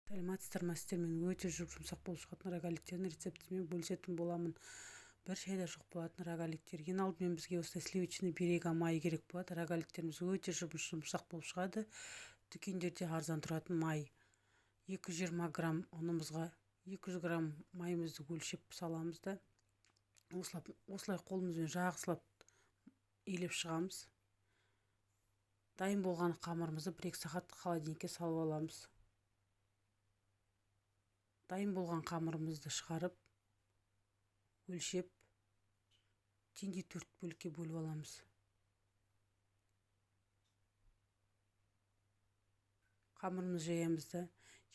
Сәлеметсіздер ме? Сіздермен өте жұмсақ болып шығатын рогаликтердің рецептімен бөлісетін боламын. Бір шайда жоқ болатын рогаликтер. Ең алдымен бізге осылай сливочный берега майы керек болады. Рогаликтеріміз өте жұмсақ болып шығады. Дүкендерде арзан тұратын май. 220 грамм ұнымызға 200 грамм майымызды өлшеп саламыз да осылай қолымызбен жағысылап илеп шығамыз. Дайын болған қамырымызды 1-2 сағат холодильникке салып аламыз. Дайын болған қамырымызды шығарып, өлшеп, теңдей 4 бөлікке бөліп аламыз. Қамырымызды жаямыз да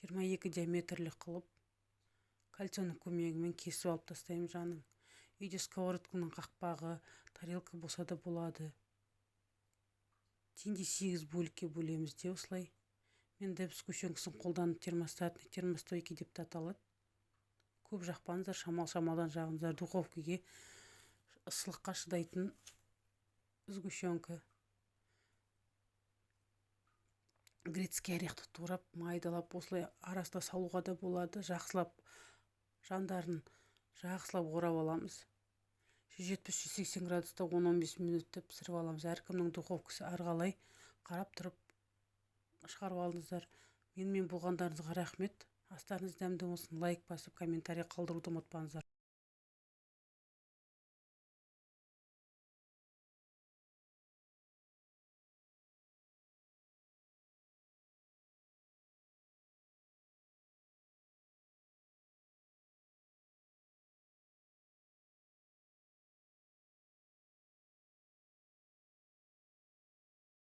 22 диаметрлі қылып, кольцоның көмегімен кесіп алып тастаймыз жанын. Үйде сковородканың қақпағы, тарелка болса да болады. Теңдей 8 бөлікке бөлеміз де осылай. Мен дәп сгущенкасын қолданып термостойки деп аталады. Көп жақпаңыздар, шамалдан жағыңыздар. Духовкаға ысылыққа шыдайтын сгущенка. Грецкий орехты турап, майдалап, осылай арасына салуға да болады. Жақсылап жандарын жақсылап орап аламыз. 170-180 градуста 10-15 минутта пісіріп аламыз. Әркімнің духовкасы әрқалай қарап тұрып шығарып алыңыздар. Менімен болғандарыңызға рахмет. Астарыңыз дәмді болсын. Лайк басып, комментарий қалдыруды ұмытпаңыздар.